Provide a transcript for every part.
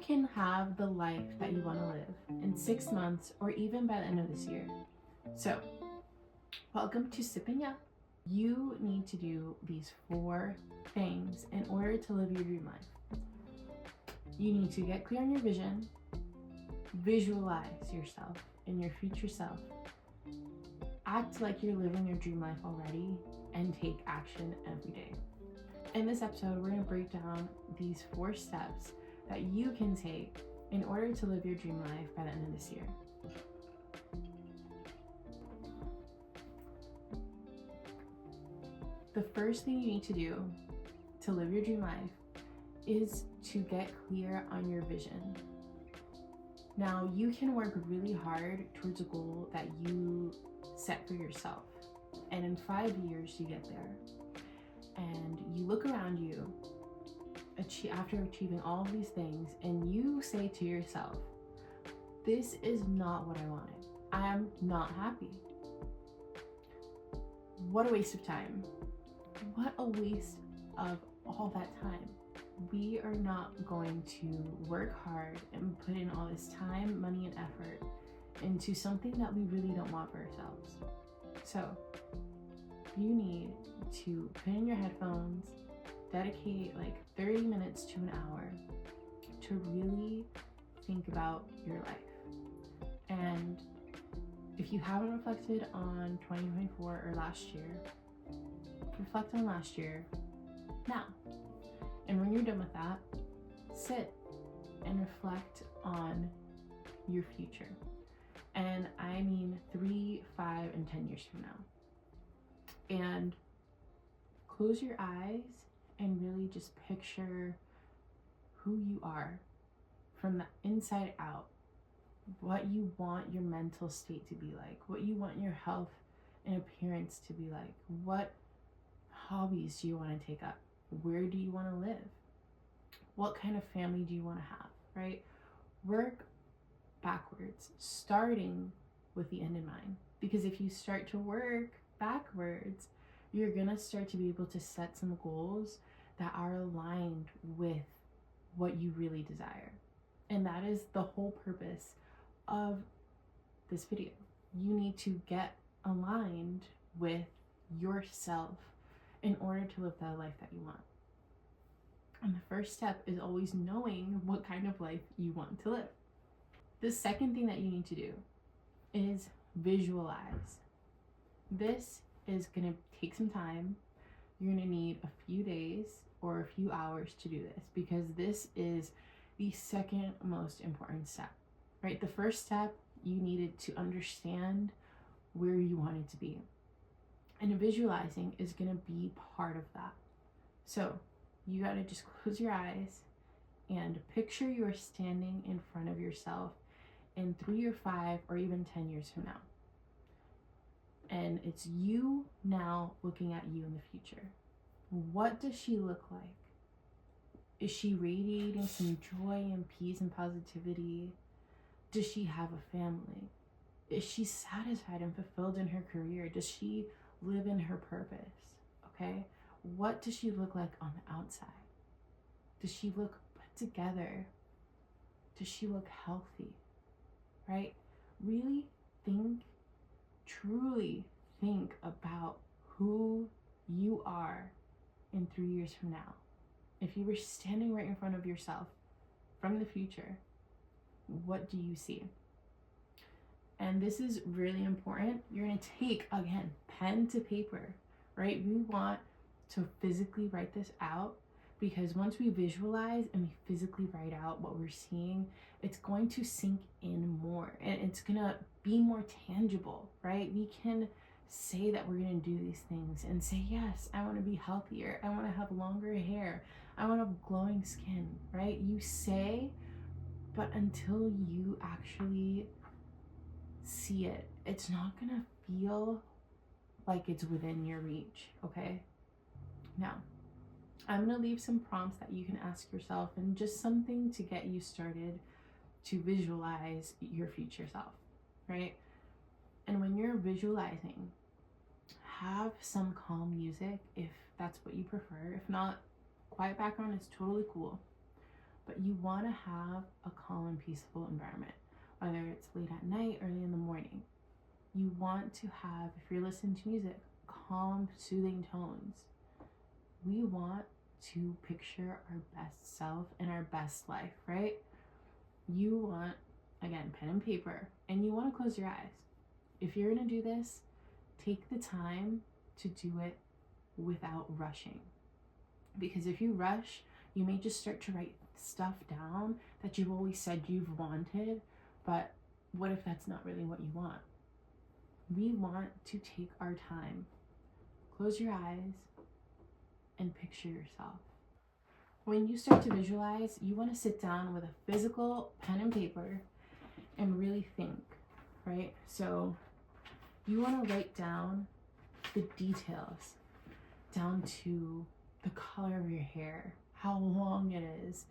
can have the life that you want to live in 6 months or even by the end of this year. So, welcome to Sipping Up. You need to do these 4 things in order to live your dream life. You need to get clear on your vision, visualize yourself and your future self, act like you're living your dream life already, and take action every day. In this episode, we're going to break down these 4 steps that you can take in order to live your dream life by the end of this year. The first thing you need to do to live your dream life is to get clear on your vision. Now, you can work really hard towards a goal that you set for yourself, and in 5 years you get there. And you look around you after achieving all of these things, and you say to yourself, this is not what I wanted. I am not happy. What a waste of time. What a waste of all that time. We are not going to work hard and put in all this time, money, and effort into something that we really don't want for ourselves. So you need to put in your headphones, dedicate like 30 minutes to an hour to really think about your life. And if you haven't reflected on 2024 or last year, reflect on last year now. And when you're done with that, sit and reflect on your future. And I mean 3, 5, and 10 years from now. And close your eyes and really just picture who you are from the inside out, what you want your mental state to be like, what you want your health and appearance to be like, what hobbies do you want to take up, where do you want to live, what kind of family do you want to have, right? Work backwards, starting with the end in mind. Because if you start to work backwards, you're gonna start to be able to set some goals that are aligned with what you really desire. And that is the whole purpose of this video. You need to get aligned with yourself in order to live the life that you want. And the first step is always knowing what kind of life you want to live. The second thing that you need to do is visualize. This is going to take some time. You're going to need a few days or a few hours to do this, because this is the second most important step, right? The first step, you needed to understand where you wanted to be. And visualizing is going to be part of that. So you got to just close your eyes and picture you're standing in front of yourself in 3 or 5 or even 10 years from now. And it's you now looking at you in the future. What does she look like? Is she radiating some joy and peace and positivity? Does she have a family? Is she satisfied and fulfilled in her career? Does she live in her purpose? Okay? What does she look like on the outside? Does she look put together? Does she look healthy? Right? Really truly think about who you are in 3 years from now. If you were standing right in front of yourself from the future, what do you see? And this is really important. You're going to take, again, pen to paper, right? We want to physically write this out, because once we visualize and we physically write out what we're seeing, it's going to sink in more and it's going to be more tangible, right? We can say that we're going to do these things and say, yes, I want to be healthier. I want to have longer hair. I want to have glowing skin, right? You say, but until you actually see it, it's not going to feel like it's within your reach, okay? Now, I'm going to leave some prompts that you can ask yourself and just something to get you started to visualize your future self, right? And when you're visualizing, have some calm music if that's what you prefer. If not, quiet background is totally cool. but you want to have a calm and peaceful environment, whether it's late at night, early in the morning. You want to have, if you're listening to music, calm, soothing tones. We want to picture our best self and our best life, right? You want, again, pen and paper, and you want to close your eyes. If you're going to do this, take the time to do it without rushing. Because if you rush, you may just start to write stuff down that you've always said you've wanted, but what if that's not really what you want? We want to take our time. Close your eyes and picture yourself. When you start to visualize, you want to sit down with a physical pen and paper and really think, right? So you want to write down the details, down to the color of your hair, how long it is,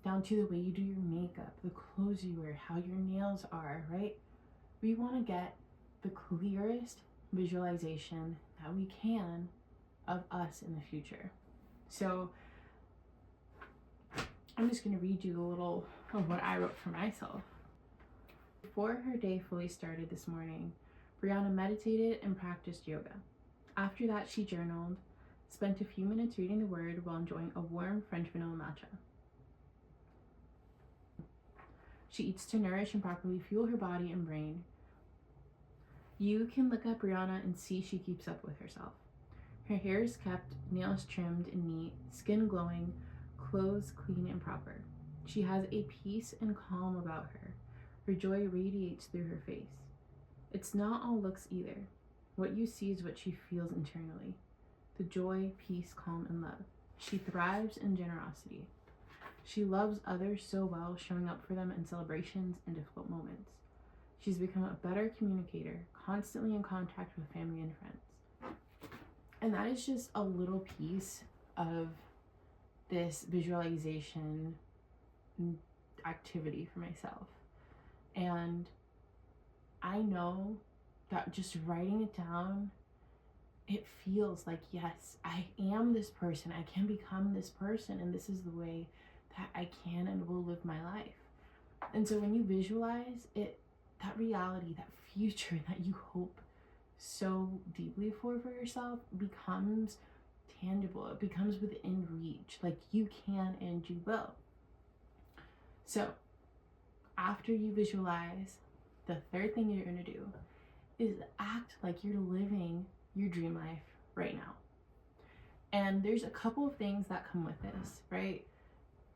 down to the way you do your makeup, the clothes you wear, how your nails are, right? We want to get the clearest visualization that we can of us in the future. So I'm just going to read you a little of what I wrote for myself. Before her day fully started this morning, Brianna meditated and practiced yoga. After that, she journaled, spent a few minutes reading the word while enjoying a warm French vanilla matcha. She eats to nourish and properly fuel her body and brain. You can look at Brianna and see she keeps up with herself. Her hair is kept, nails trimmed and neat, skin glowing, clothes clean and proper. She has a peace and calm about her. Her joy radiates through her face. It's not all looks either. What you see is what she feels internally. The joy, peace, calm, and love. She thrives in generosity. She loves others so well, showing up for them in celebrations and difficult moments. She's become a better communicator, constantly in contact with family and friends. And that is just a little piece of this visualization activity for myself. And I know that just writing it down, it feels like, yes, I am this person. I can become this person, and this is the way that I can and will live my life. And so when you visualize it, that reality, that future that you hope so deeply for yourself becomes tangible. It becomes within reach. Like, you can and you will. So after you visualize, the third thing you're going to do is act like you're living your dream life right now. And there's a couple of things that come with this, right?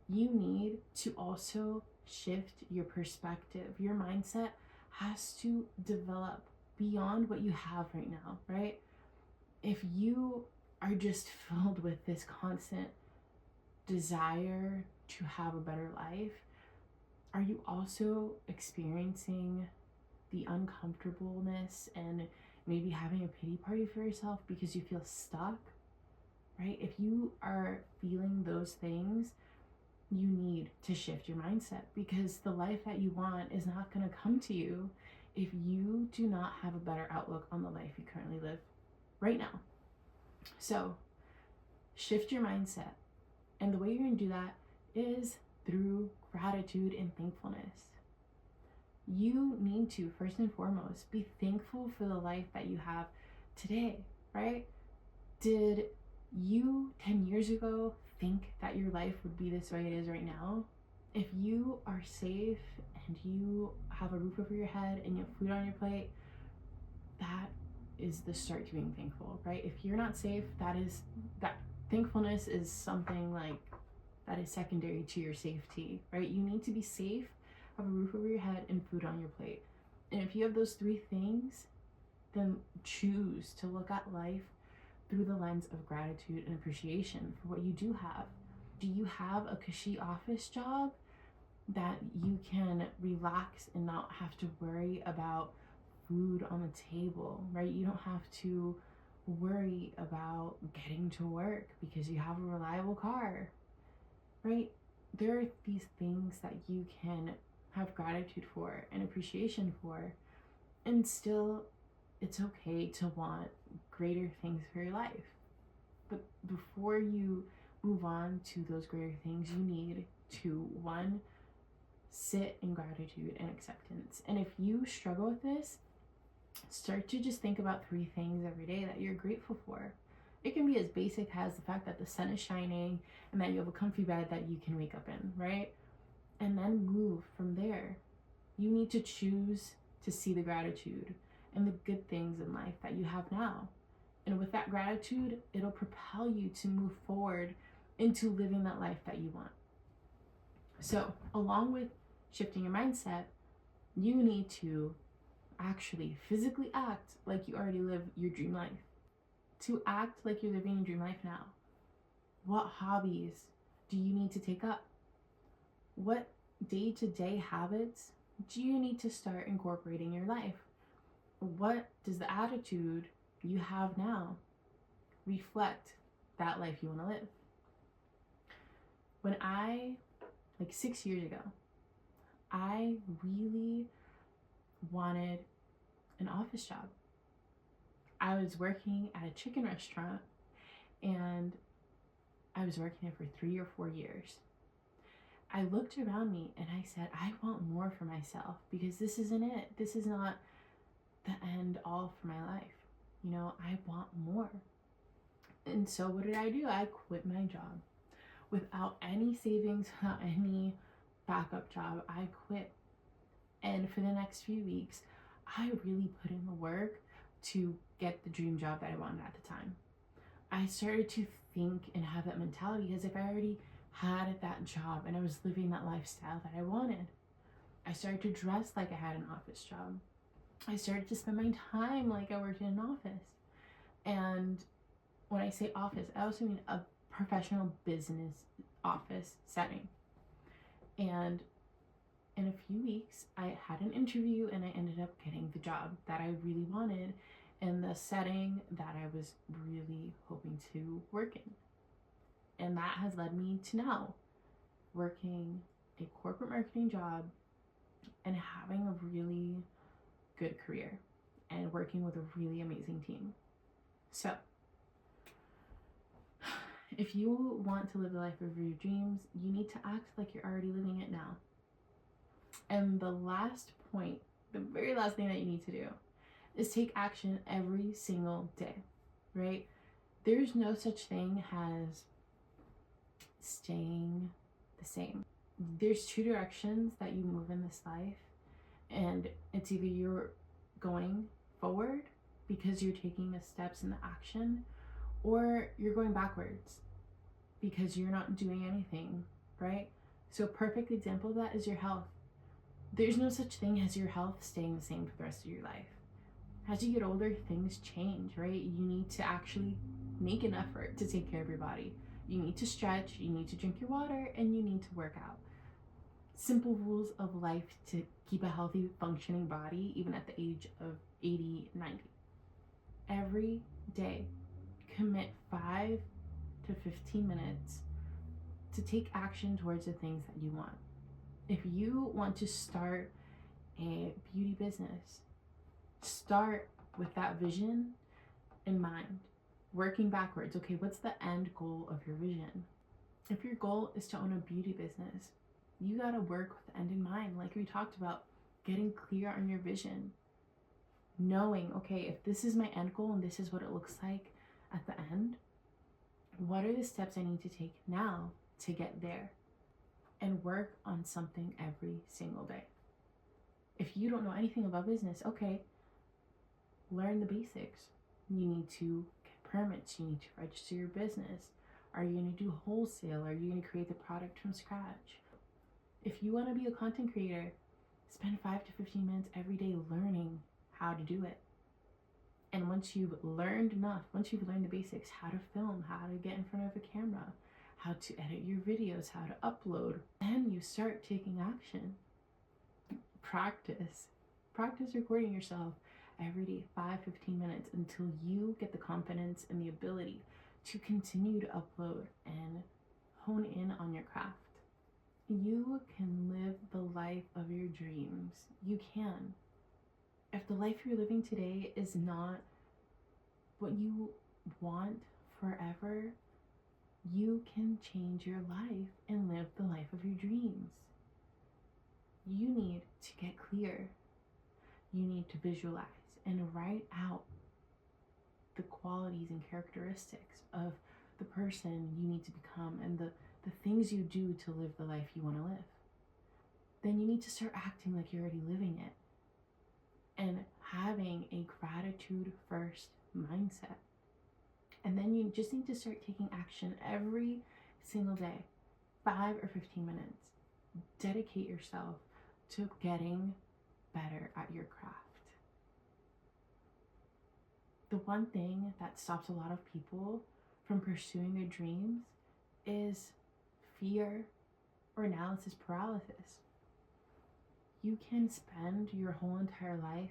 You need to also shift your perspective. Your mindset has to develop beyond what you have right now, right? If you are just filled with this constant desire to have a better life, are you also experiencing the uncomfortableness and maybe having a pity party for yourself because you feel stuck, right? If you are feeling those things, you need to shift your mindset, because the life that you want is not going to come to you if you do not have a better outlook on the life you currently live right now. So shift your mindset. And the way you're going to do that is through gratitude and thankfulness. You need to, first and foremost, be thankful for the life that you have today, right? Did you 10 years ago think that your life would be this way it is right now? If you are safe and you have a roof over your head and you have food on your plate, that is the start to being thankful, right? If you're not safe, that thankfulness is something like that is secondary to your safety, right? You need to be safe, have a roof over your head, and food on your plate. And if you have those three things, then choose to look at life through the lens of gratitude and appreciation for what you do have. Do you have a cushy office job that you can relax and not have to worry about food on the table, right? You don't have to worry about getting to work because you have a reliable car, right? There are these things that you can have gratitude for and appreciation for, and still it's okay to want greater things for your life. But before you move on to those greater things, you need to one, sit in gratitude and acceptance. And if you struggle with this, start to just think about 3 things every day that you're grateful for. It can be as basic as the fact that the sun is shining and that you have a comfy bed that you can wake up in, right? And then move from there. You need to choose to see the gratitude and the good things in life that you have now. And with that gratitude, it'll propel you to move forward into living that life that you want. So, along with shifting your mindset, you need to actually physically act like you already live your dream life. To act like you're living your dream life now. What hobbies do you need to take up? What day-to-day habits do you need to start incorporating in your life? What does the attitude you have now reflect that life you want to live? When like 6 years ago, I really wanted an office job. I was working at a chicken restaurant and I was working there for 3 or 4 years. I looked around me and I said, I want more for myself because this isn't it. This is not the end all for my life. You know, I want more. And so what did I do? I quit my job without any savings, without any backup job. I quit. And for the next few weeks, I really put in the work to get the dream job that I wanted at the time. I started to think and have that mentality as if I already had that job and I was living that lifestyle that I wanted. I started to dress like I had an office job. I started to spend my time like I worked in an office. And when I say office, I also mean a professional business office setting. And in a few weeks, I had an interview and I ended up getting the job that I really wanted in the setting that I was really hoping to work in. And that has led me to now working a corporate marketing job and having a really good career and working with a really amazing team. So, if you want to live the life of your dreams, you need to act like you're already living it now. And the last point, the very last thing that you need to do is take action every single day, right? There's no such thing as staying the same. There's 2 directions that you move in this life, and it's either you're going forward because you're taking the steps in the action, or you're going backwards because you're not doing anything, right? So a perfect example of that is your health. There's no such thing as your health staying the same for the rest of your life. As you get older, things change, right? You need to actually make an effort to take care of your body. You need to stretch, you need to drink your water, and you need to work out. Simple rules of life to keep a healthy, functioning body, even at the age of 80, 90. Every day, commit 5 to 15 minutes to take action towards the things that you want. If you want to start a beauty business, start with that vision in mind, working backwards. Okay, what's the end goal of your vision? If your goal is to own a beauty business, you gotta work with the end in mind. Like we talked about, getting clear on your vision, knowing, okay, if this is my end goal and this is what it looks like at the end, what are the steps I need to take now to get there? And work on something every single day. If you don't know anything about business, okay, learn the basics. You need to get permits, you need to register your business. Are you going to do wholesale? Are you going to create the product from scratch? If you want to be a content creator, spend 5 to 15 minutes every day learning how to do it. And once you've learned enough, once you've learned the basics, how to film, how to get in front of a camera, how to edit your videos, how to upload, then you start taking action. Practice recording yourself every day, 5-15 minutes, until you get the confidence and the ability to continue to upload and hone in on your craft. You can live the life of your dreams. You can. If the life you're living today is not what you want forever, you can change your life and live the life of your dreams. You need to get clear. You need to visualize and write out the qualities and characteristics of the person you need to become and the things you do to live the life you want to live. Then you need to start acting like you're already living it and having a gratitude first mindset. And then you just need to start taking action every single day, 5 or 15 minutes. Dedicate yourself to getting better at your craft. The one thing that stops a lot of people from pursuing their dreams is fear or analysis paralysis. You can spend your whole entire life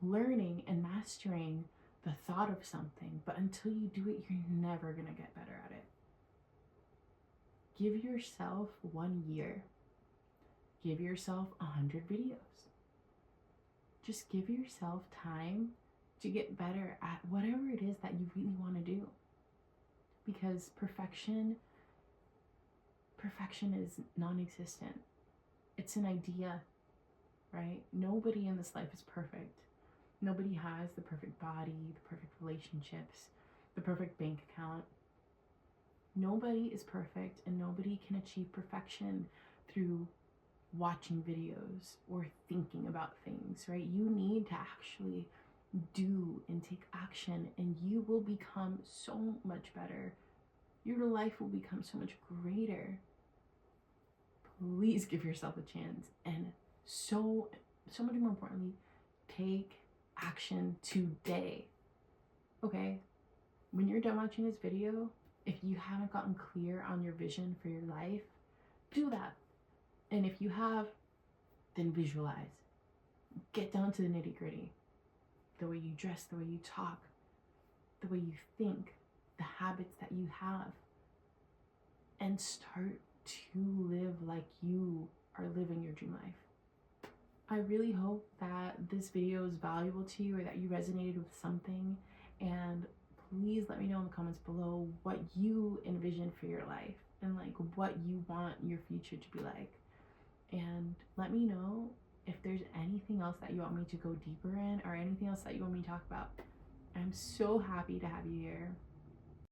learning and mastering the thought of something, but until you do it, you're never going to get better at it. Give yourself 1 year. Give yourself 100 videos. Just give yourself time to get better at whatever it is that you really want to do. Because perfection is non-existent. It's an idea, right? Nobody in this life is perfect. Nobody has the perfect body, the perfect relationships, the perfect bank account. Nobody is perfect, and nobody can achieve perfection through watching videos or thinking about things, right? You need to actually do and take action, and you will become so much better. Your life will become so much greater. Please give yourself a chance, and so much more importantly, take action today. Okay, when you're done watching this video, if you haven't gotten clear on your vision for your life, do that. And if you have, then visualize. Get down to the nitty gritty. The way you dress, the way you talk, the way you think, the habits that you have, and start to live like you are living your dream life. I really hope that this video is valuable to you or that you resonated with something, and please let me know in the comments below what you envision for your life and like what you want your future to be like. And let me know if there's anything else that you want me to go deeper in or anything else that you want me to talk about. I'm so happy to have you here.